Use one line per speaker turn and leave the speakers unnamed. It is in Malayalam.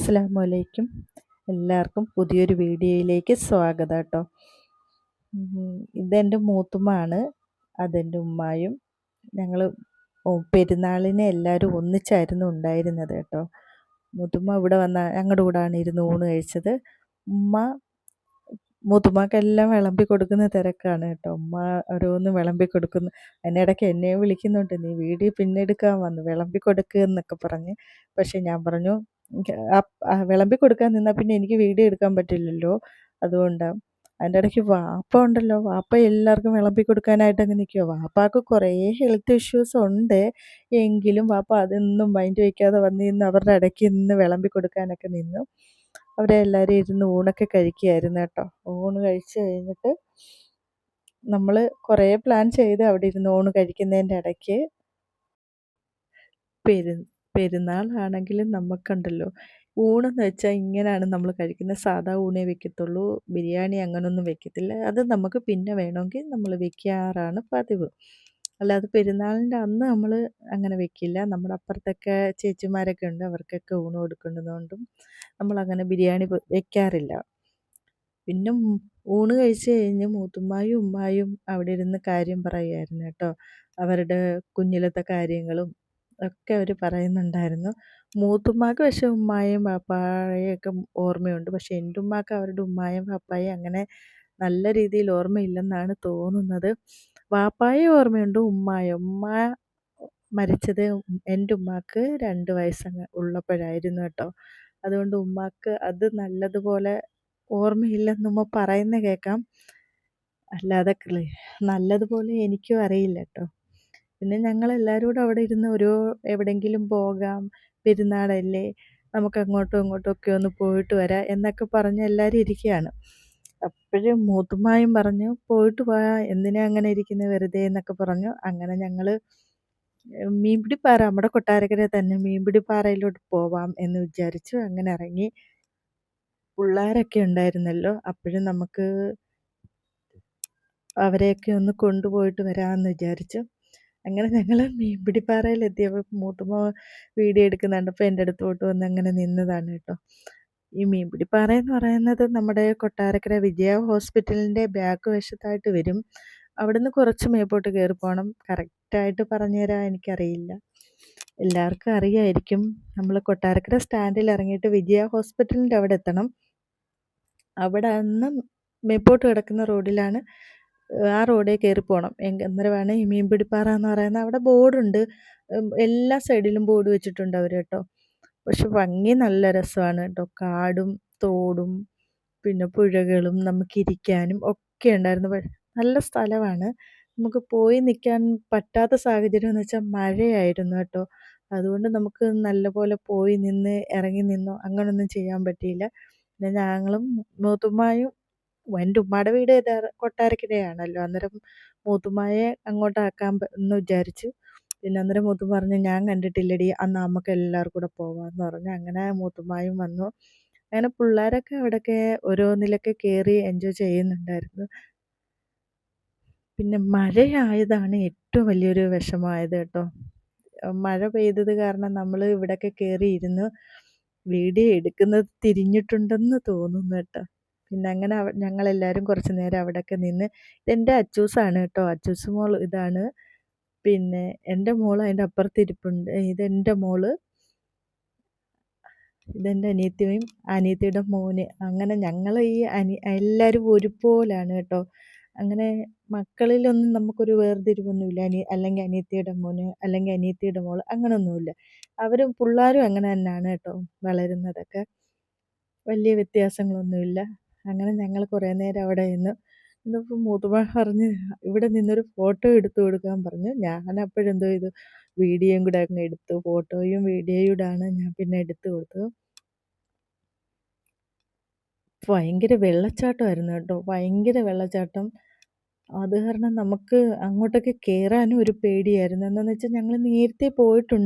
അസ്സലാമു അലൈക്കും. എല്ലാവർക്കും പുതിയൊരു വീഡിയോയിലേക്ക് സ്വാഗതം കേട്ടോ. ഇതെൻ്റെ മൂത്തുമ്മാണ്, അതെൻ്റെ ഉമ്മായും. ഞങ്ങൾ പെരുന്നാളിന് എല്ലാവരും ഒന്നിച്ചായിരുന്നു ഉണ്ടായിരുന്നത് കേട്ടോ. മൂത്തുമ്മ ഇവിടെ വന്ന ഞങ്ങളുടെ കൂടാണ് ഇരുന്ന് ഊണ് കഴിച്ചത്. ഉമ്മ മൂത്തുമ്മക്കെല്ലാം വിളമ്പി കൊടുക്കുന്ന തിരക്കാണ് കേട്ടോ. ഉമ്മ ഓരോന്ന് വിളമ്പി കൊടുക്കുന്നു. അതിനിടയ്ക്ക് എന്നെ വിളിക്കുന്നുണ്ട്, നീ വീഡിയോ പിന്നെ എടുക്കാൻ വന്നു, വിളമ്പി കൊടുക്കുക എന്നൊക്കെ പറഞ്ഞ്. പക്ഷെ ഞാൻ പറഞ്ഞു, വിളമ്പി കൊടുക്കാൻ നിന്നാൽ പിന്നെ എനിക്ക് വീഡിയോ എടുക്കാൻ പറ്റില്ലല്ലോ, അതുകൊണ്ടാണ്. അതിൻ്റെ ഇടയ്ക്ക് വാപ്പ ഉണ്ടല്ലോ, വാപ്പ എല്ലാവർക്കും വിളമ്പി കൊടുക്കാനായിട്ട് അങ്ങ് നിൽക്കുക. വാപ്പാക്ക് കുറേ ഹെൽത്ത് ഇഷ്യൂസ് ഉണ്ട്, എങ്കിലും വാപ്പ അതൊന്നും മൈൻഡ് വയ്ക്കാതെ വന്നിരുന്ന് അവരുടെ ഇടയ്ക്ക് നിന്ന് വിളമ്പി കൊടുക്കാനൊക്കെ നിന്നു. അവരെ എല്ലാവരും ഇരുന്ന് ഊണൊക്കെ കഴിക്കുകയായിരുന്നു കേട്ടോ. ഊണ് കഴിച്ച് കഴിഞ്ഞിട്ട് നമ്മൾ കുറേ പ്ലാൻ ചെയ്ത് അവിടെ ഇരുന്ന് ഊണ് കഴിക്കുന്നതിൻ്റെ ഇടയ്ക്ക് പെരുന്നാളാണെങ്കിലും നമുക്കുണ്ടല്ലോ, ഊണെന്ന് വെച്ചാൽ ഇങ്ങനെയാണ് നമ്മൾ കഴിക്കുന്നത്. സാധാ ഊണേ വെക്കത്തുള്ളൂ, ബിരിയാണി അങ്ങനൊന്നും വെക്കത്തില്ല. അത് നമുക്ക് പിന്നെ വേണമെങ്കിൽ നമ്മൾ വെക്കാറാണ് പതിവ്. അല്ലാതെ പെരുന്നാളിൻ്റെ അന്ന് നമ്മൾ അങ്ങനെ വെക്കില്ല. നമ്മുടെ അപ്പുറത്തൊക്കെ ചേച്ചിമാരൊക്കെ ഉണ്ട്, അവർക്കൊക്കെ ഊണ് കൊടുക്കുന്നതുകൊണ്ടും നമ്മളങ്ങനെ ബിരിയാണി വെക്കാറില്ല. പിന്നെ ഊണ് കഴിച്ച് കഴിഞ്ഞ് മൂത്തുമ്മായും ഉമ്മായും അവിടെ ഇരുന്ന് കാര്യം പറയുമായിരുന്നു കേട്ടോ. അവരുടെ കുഞ്ഞിലത്തെ കാര്യങ്ങളും ഒക്കെ അവർ പറയുന്നുണ്ടായിരുന്നു. മൂത്തുമ്മാക്ക് പക്ഷേ ഉമ്മായും പാപ്പായെയൊക്കെ ഓർമ്മയുണ്ട്. പക്ഷേ എൻ്റെ ഉമ്മാക്ക് അവരുടെ ഉമ്മായും പാപ്പായും അങ്ങനെ നല്ല രീതിയിൽ ഓർമ്മയില്ലെന്നാണ് തോന്നുന്നത്. വാപ്പായെ ഓർമ്മയുണ്ട്, ഉമ്മ മരിച്ചത് എൻ്റെ ഉമ്മാക്ക് 2 വയസ്സങ്ങ് ഉള്ളപ്പോഴായിരുന്നു കേട്ടോ. അതുകൊണ്ട് ഉമ്മാക്ക് അത് നല്ലതുപോലെ ഓർമ്മയില്ലെന്ന് ഉമ്മ പറയുന്നത് കേൾക്കാം. അല്ലാതെ നല്ലതുപോലെ എനിക്കും അറിയില്ല കേട്ടോ. പിന്നെ ഞങ്ങളെല്ലാവരും കൂടെ അവിടെ ഇരുന്ന് എവിടെയെങ്കിലും പോകാം, പെരുന്നാളല്ലേ, നമുക്ക് അങ്ങോട്ടും ഇങ്ങോട്ടും ഒക്കെ ഒന്ന് പോയിട്ട് വരാം എന്നൊക്കെ പറഞ്ഞ് എല്ലാവരും ഇരിക്കുകയാണ്. അപ്പോഴും മൂത്തുമ്മായും പറഞ്ഞു, പോയിട്ട് വാ, എന്തിനാ അങ്ങനെ ഇരിക്കുന്നത് വെറുതെ എന്നൊക്കെ പറഞ്ഞു. അങ്ങനെ ഞങ്ങൾ മീൻപിടിപ്പാറ, നമ്മുടെ കൊട്ടാരക്കര തന്നെ മീൻപിടിപ്പാറയിലോട്ട് പോവാം എന്ന് വിചാരിച്ചു. അങ്ങനെ ഇറങ്ങി. പിള്ളേരൊക്കെ ഉണ്ടായിരുന്നല്ലോ, അപ്പോഴും നമുക്ക് അവരെയൊക്കെ ഒന്ന് കൊണ്ടുപോയിട്ട് വരാമെന്ന് വിചാരിച്ചു. അങ്ങനെ ഞങ്ങൾ മീൻപിടിപ്പാറയിലെത്തിയപ്പോൾ മൂത്തുമ്മ വീഡിയോ എടുക്കുന്നുണ്ടപ്പോൾ എൻ്റെ അടുത്തോട്ട് വന്ന് അങ്ങനെ നിന്നതാണ് കേട്ടോ. ഈ മീൻപിടിപ്പാറ എന്ന് പറയുന്നത് നമ്മുടെ കൊട്ടാരക്കര വിജയ ഹോസ്പിറ്റലിൻ്റെ ബാക്ക് വശത്തായിട്ട് വരും. അവിടുന്ന് കുറച്ച് മേപ്പോട്ട് കയറി പോകണം. കറക്റ്റായിട്ട് പറഞ്ഞു തരാൻ എനിക്കറിയില്ല, എല്ലാവർക്കും അറിയായിരിക്കും. നമ്മൾ കൊട്ടാരക്കര സ്റ്റാൻഡിൽ ഇറങ്ങിയിട്ട് വിജയ ഹോസ്പിറ്റലിൻ്റെ അവിടെ എത്തണം. അവിടെ നിന്ന് മേപ്പോട്ട് കിടക്കുന്ന റോഡിലാണ്, ആ റോഡിൽ കയറി പോകണം. അന്നേരമാണ് ഈ മീൻപിടിപ്പാറ എന്ന് പറയുന്നത്. അവിടെ ബോർഡുണ്ട്, എല്ലാ സൈഡിലും ബോർഡ് വെച്ചിട്ടുണ്ട് അവർ കേട്ടോ. പക്ഷെ ഭംഗി നല്ല രസമാണ് കേട്ടോ. കാടും തോടും പിന്നെ പുഴകളും നമുക്കിരിക്കാനും ഒക്കെ ഉണ്ടായിരുന്നു. നല്ല സ്ഥലമാണ്. നമുക്ക് പോയി നിൽക്കാൻ പറ്റാത്ത സാഹചര്യം എന്ന് വെച്ചാൽ മഴയായിരുന്നു കേട്ടോ. അതുകൊണ്ട് നമുക്ക് നല്ലപോലെ പോയി നിന്ന് ഇറങ്ങി നിന്നോ അങ്ങനൊന്നും ചെയ്യാൻ പറ്റിയില്ല. പിന്നെ ഞങ്ങളും മൂത്തുമ്മായും, എൻ്റെ ഉമ്മയുടെ വീട് കൊട്ടാരക്കരയാണല്ലോ, അന്നേരം മൂത്തുമ്മായെ അങ്ങോട്ടാക്കാൻ എന്ന് വിചാരിച്ചു. പിന്നെ അന്നേരം മൂത്തുമ്മ പറഞ്ഞു, ഞാൻ കണ്ടിട്ടില്ലടി, അന്ന് നമുക്ക് എല്ലാവർക്കും കൂടെ പോവാമെന്ന് പറഞ്ഞു. അങ്ങനെ മൂത്തുമ്മായും വന്നു. അങ്ങനെ പിള്ളേരൊക്കെ അവിടെയൊക്കെ ഓരോന്നിലൊക്കെ കയറി എൻജോയ് ചെയ്യുന്നുണ്ടായിരുന്നു. പിന്നെ മഴയായതാണ് ഏറ്റവും വലിയൊരു വിഷമമായത് കേട്ടോ. മഴ പെയ്തത് കാരണം നമ്മൾ ഇവിടെയൊക്കെ കയറി ഇരുന്ന് വീഡിയോ എടുക്കുന്നത് തിരിഞ്ഞിട്ടുണ്ടെന്ന് തോന്നുന്നു കേട്ടോ. പിന്നെ അങ്ങനെ ഞങ്ങളെല്ലാവരും കുറച്ച് നേരം അവിടെയൊക്കെ നിന്ന്. ഇതെൻ്റെ അച്ചൂസാണ് കേട്ടോ, അച്ചൂസ് മോൾ ഇതാണ്. പിന്നെ എൻ്റെ മോൾ അതിൻ്റെ അപ്പുറത്തിരിപ്പുണ്ട്. ഇതെൻ്റെ മോള്, ഇതെൻ്റെ അനിയത്തിയും അനിയത്തിയുടെ മോന്. അങ്ങനെ ഞങ്ങൾ ഈ എല്ലാവരും ഒരുപോലാണ് കേട്ടോ. അങ്ങനെ മക്കളിലൊന്നും നമുക്കൊരു വേർതിരിവൊന്നുമില്ല. അല്ലെങ്കിൽ അനിയത്തിയുടെ മോന് അല്ലെങ്കിൽ അനിയത്തിയുടെ മോൾ അങ്ങനെയൊന്നുമില്ല. അവരും പിള്ളേരും അങ്ങനെ തന്നെയാണ് കേട്ടോ വളരുന്നതൊക്കെ, വലിയ വ്യത്യാസങ്ങളൊന്നുമില്ല. അങ്ങനെ ഞങ്ങൾ കുറേ നേരം അവിടെ നിന്ന്. ഇന്നിപ്പോൾ മൂത്തുമ്മ പറഞ്ഞ് ഇവിടെ നിന്നൊരു ഫോട്ടോ എടുത്തു കൊടുക്കാൻ പറഞ്ഞു. ഞാൻ അപ്പോഴെന്തോ ഇത് വീഡിയോയും കൂടെ അങ്ങ് എടുത്തു. ഫോട്ടോയും വീഡിയോയും കൂടെയാണ് ഞാൻ പിന്നെ എടുത്തു കൊടുത്തത്. ഭയങ്കര വെള്ളച്ചാട്ടമായിരുന്നു കേട്ടോ, ഭയങ്കര വെള്ളച്ചാട്ടം. അത് കാരണം നമുക്ക് അങ്ങോട്ടൊക്കെ കയറാനും ഒരു പേടിയായിരുന്നു. എന്താണെന്ന് വെച്ചാൽ ഞങ്ങൾ നേരത്തെ പോയിട്ടുണ്ട്.